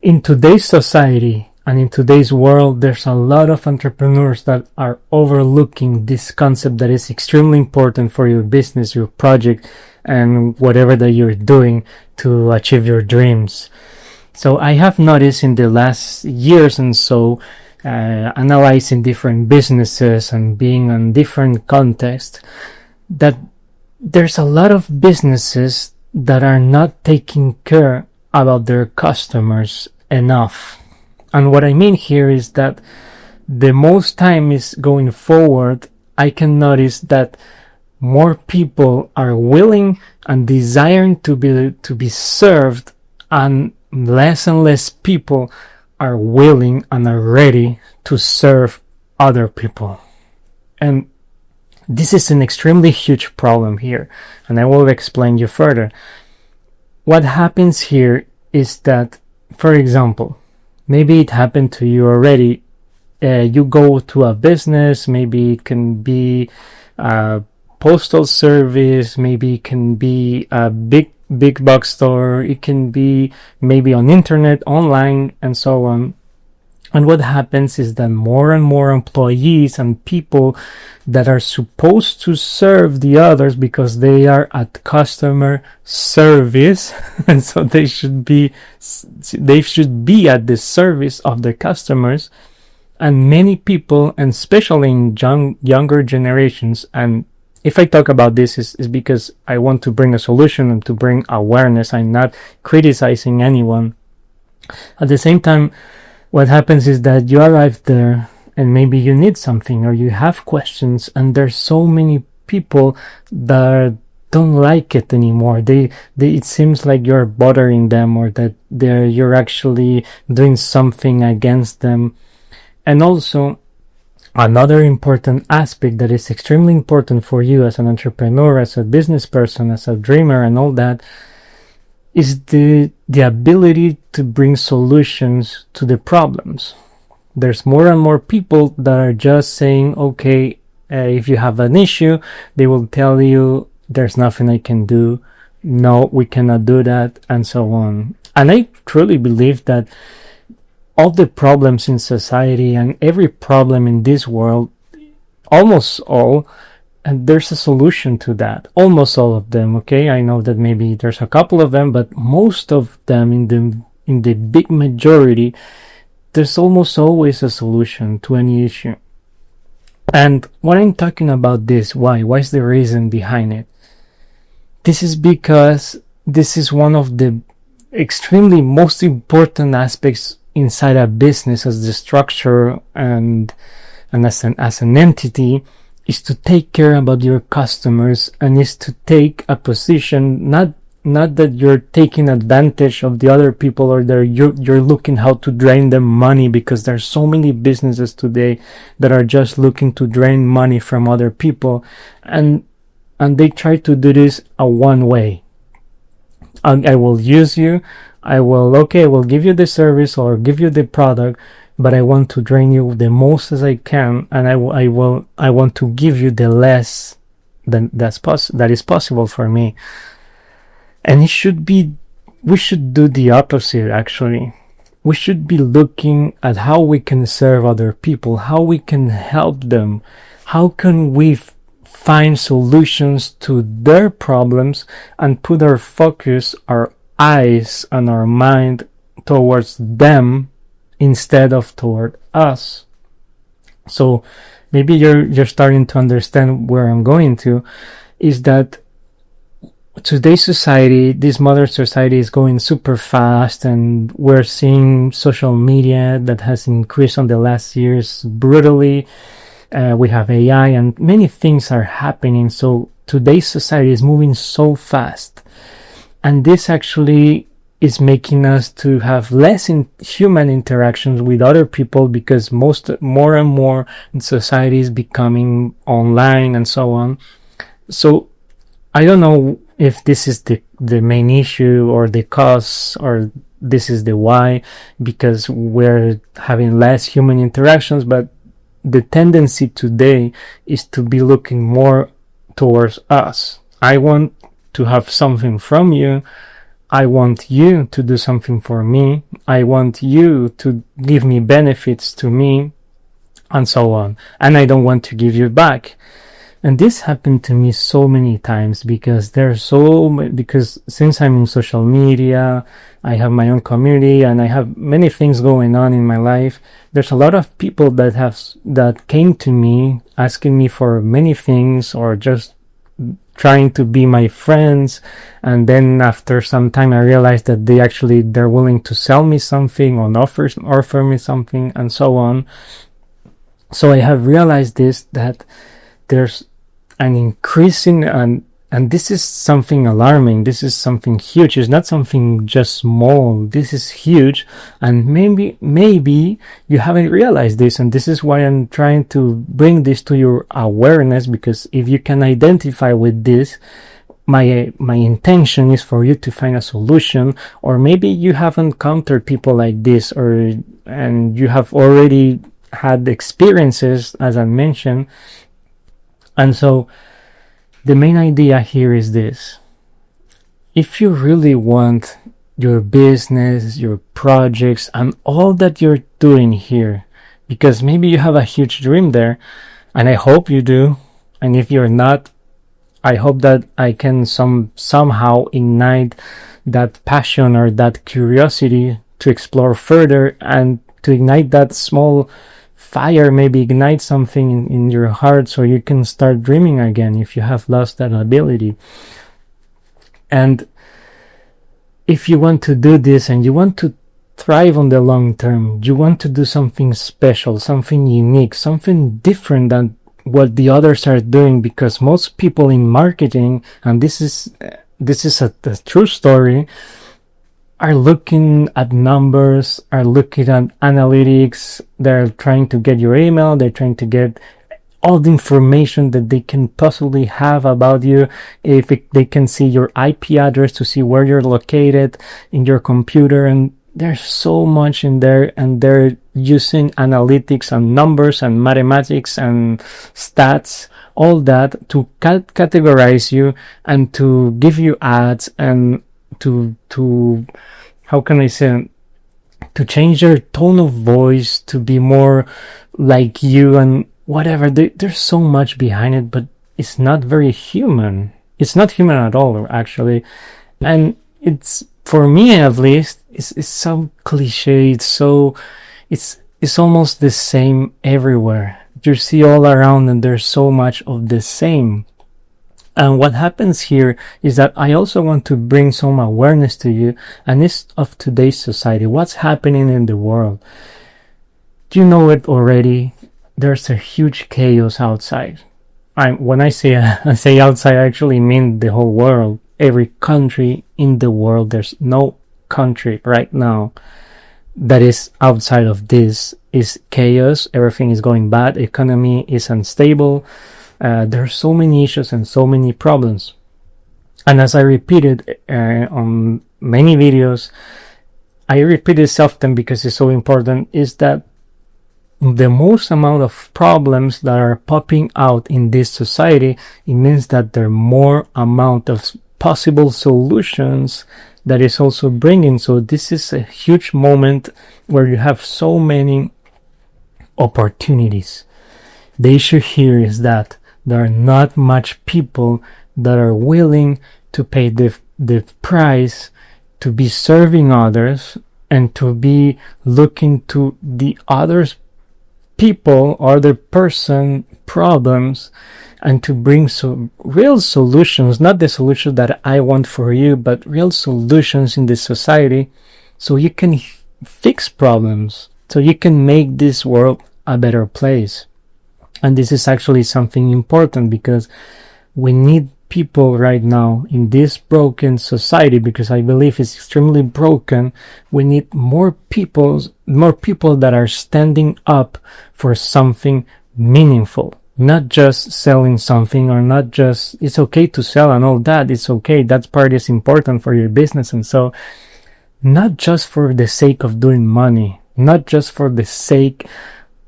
In today's society and in today's world, there's a lot of entrepreneurs that are overlooking this concept that is extremely important for your business, your project, and whatever that you're doing to achieve your dreams. So I have noticed in the last years and so, analyzing different businesses and being in different contexts, that there's a lot of businesses that are not taking care about their customers enough. And what I mean here is that the most time is going forward, I can notice that more people are willing and desiring to be served, and less people are willing and are ready to serve other people. And this is an extremely huge problem here, and I will explain you further. What happens here is that, for example, maybe it happened to you already. You go to a business, maybe it can be a postal service, maybe it can be a big box store, it can be maybe on internet, online, and so on. And what happens is that more and more employees and people that are supposed to serve the others because they are at customer service, and so they should be at the service of the customers. And many people, and especially in younger generations, and if I talk about this is because I want to bring a solution and to bring awareness. I'm not criticizing anyone. At the same time, what happens is that you arrive there and maybe you need something or you have questions, and there's so many people that don't like it anymore. It seems like you're bothering them, or that you're actually doing something against them. And also, another important aspect that is extremely important for you as an entrepreneur, as a business person, as a dreamer, and all that, is the ability to bring solutions to the problems. There's more and more people that are just saying, okay, if you have an issue, they will tell you, there's nothing I can do, no, we cannot do that, and so on. And I truly believe that all the problems in society and every problem in this world, almost all, and there's a solution to that. Almost all of them, okay? I know that maybe there's a couple of them, but most of them, in the big majority, there's almost always a solution to any issue. And when I'm talking about this, why is the reason behind it? This is because this is one of the extremely most important aspects inside a business, as the structure and as an entity, is to take care about your customers, and is to take a position, not that you're taking advantage of the other people, or that you're looking how to drain them money, because there's so many businesses today that are just looking to drain money from other people, and they try to do this one way. I will use you, I will give you the service or give you the product, but I want to drain you the most as I can, and I want to give you the less that is possible for me. And we should do the opposite, actually. We should be looking at how we can serve other people, how we can help them, how can we find solutions to their problems, and put our focus, our eyes, and our mind towards them instead of toward us. So maybe you're starting to understand where I'm going to, is that today's society, this modern society, is going super fast, and we're seeing social media that has increased on the last years brutally. We have AI and many things are happening. So today's society is moving so fast, and this actually is making us to have less human interactions with other people, because more and more society is becoming online and so on. So I don't know if this is the main issue or the cause, or this is the why, because we're having less human interactions, but the tendency today is to be looking more towards us. I want to have something from you, I want you to do something for me. I want you to give me benefits to me, and so on. And I don't want to give you back. And this happened to me so many times because because since I'm in social media, I have my own community and I have many things going on in my life. There's a lot of people that came to me asking me for many things, or just trying to be my friends. And then after some time, I realized that they're willing to sell me something or offer me something, and so on. So I have realized that there's an increasing, and this is something alarming. This is something huge. It's not something just small. This is huge. And maybe you haven't realized this. And this is why I'm trying to bring this to your awareness, because if you can identify with this, my intention is for you to find a solution. Or maybe you have encountered people like this, and you have already had experiences, as I mentioned. And so the main idea here is this: if you really want your business, your projects, and all that you're doing here, because maybe you have a huge dream there, and I hope you do, and if you're not, I hope that I can somehow ignite that passion or that curiosity to explore further, and to ignite that small fire, maybe ignite something in your heart, so you can start dreaming again if you have lost that ability. And if you want to do this and you want to thrive on the long term, you want to do something special, something unique, something different than what the others are doing, because most people in marketing, and this is a true story, are looking at numbers, are looking at analytics. They're trying to get your email. They're trying to get all the information that they can possibly have about you. If they can see your IP address, to see where you're located in your computer. And there's so much in there, and they're using analytics and numbers and mathematics and stats, all that, to categorize you and to give you ads, and to how can I say, to change your tone of voice to be more like you, and whatever. There's so much behind it, but it's not very human. It's not human at all, actually. And it's, for me at least, it's so cliche. It's almost the same everywhere. You see all around, and there's so much of the same. And what happens here is that I also want to bring some awareness to you, and it's of today's society. What's happening in the world? Do you know it already? There's a huge chaos outside. When I say outside, I actually mean the whole world. Every country in the world. There's no country right now that is outside of this. Is chaos. Everything is going bad. Economy is unstable. There are so many issues and so many problems. And as I repeated on many videos, I repeat this often because it's so important, is that the most amount of problems that are popping out in this society, it means that there are more amount of possible solutions that is also bringing. So this is a huge moment where you have so many opportunities. The issue here is that there are not much people that are willing to pay the price to be serving others, and to be looking to the others people or the person problems, and to bring some real solutions, not the solutions that I want for you, but real solutions in the society, so you can fix problems, so you can make this world a better place. And this is actually something important, because we need people right now in this broken society, because I believe it's extremely broken. We need more people that are standing up for something meaningful, not just selling something, or not just, it's okay to sell and all that. It's okay. That part is important for your business. And so not just for the sake of doing money, not just for the sake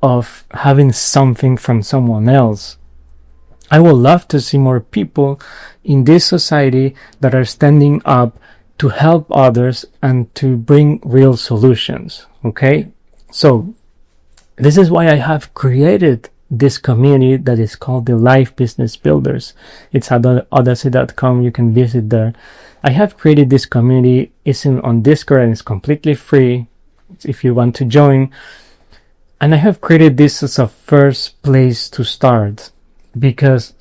of having something from someone else. I would love to see more people in this society that are standing up to help others and to bring real solutions. Okay, so this is why I have created this community that is called the Life Business Builders. It's at 𝗙𝗿𝗲𝗲. You can visit there. I have created this community. It's on Discord and it's completely free if you want to join. And I have created this as a first place to start, because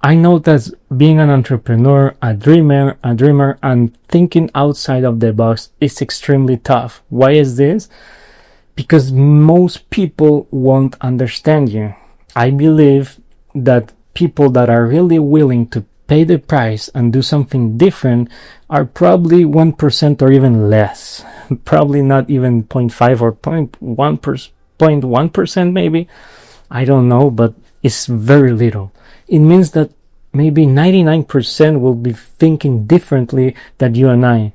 I know that being an entrepreneur, a dreamer, and thinking outside of the box is extremely tough. Why is this? Because most people won't understand you. I believe that people that are really willing to pay the price and do something different are probably 1% or even less. Probably not even 0.5 or 0.1% maybe. I don't know, but it's very little. It means that maybe 99% will be thinking differently than you and I.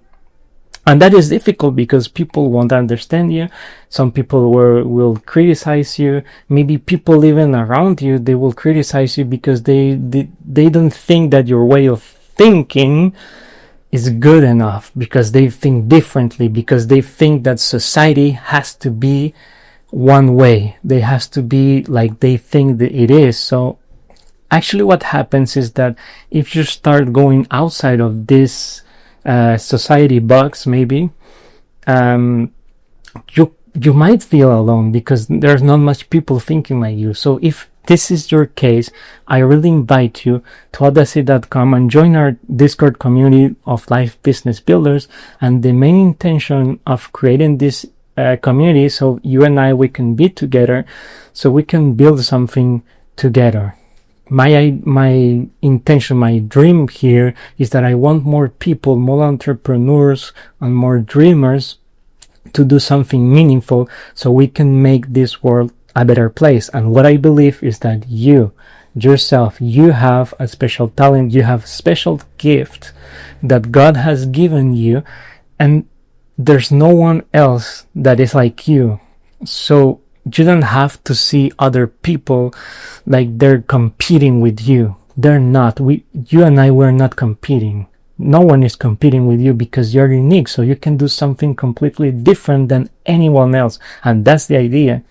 And that is difficult because people won't understand you. Some people will criticize you. Maybe people even around you, they will criticize you because they don't think that your way of thinking is good enough, because they think differently, because they think that society has to be one way. They has to be like they think that it is. So actually what happens is that if you start going outside of this society box, maybe you might feel alone because there's not much people thinking like you. So if this is your case, I really invite you to 𝗙𝗿𝗲𝗲 and join our Discord community of Life Business Builders. And the main intention of creating this community, so you and I, we can be together, so we can build something together. My intention, my dream here is that I want more people, more entrepreneurs and more dreamers to do something meaningful so we can make this world a better place. And what I believe is that you yourself, you have a special talent, you have a special gift that God has given you, and there's no one else that is like you. So you don't have to see other people like they're competing with you. They're not. You and I, we're not competing. No one is competing with you because you're unique. So you can do something completely different than anyone else. And that's the idea.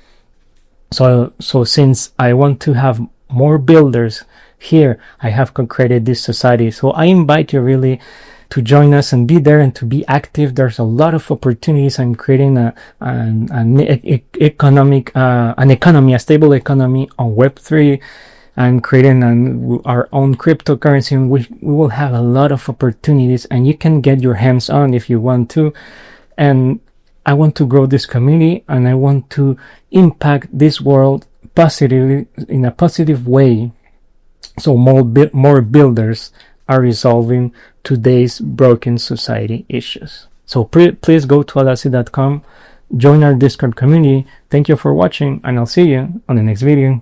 So since I want to have more builders here, I have created this society. So I invite you really to join us and be there and to be active. There's a lot of opportunities. I'm creating an economy, a stable economy on Web3. I'm creating our own cryptocurrency, and we will have a lot of opportunities, and you can get your hands on if you want to. And I want to grow this community, and I want to impact this world positively, in a positive way, so more builders are resolving today's broken society issues. So please go to 𝗙𝗿𝗲𝗲.com, join our Discord community. Thank you for watching, and I'll see you on the next video.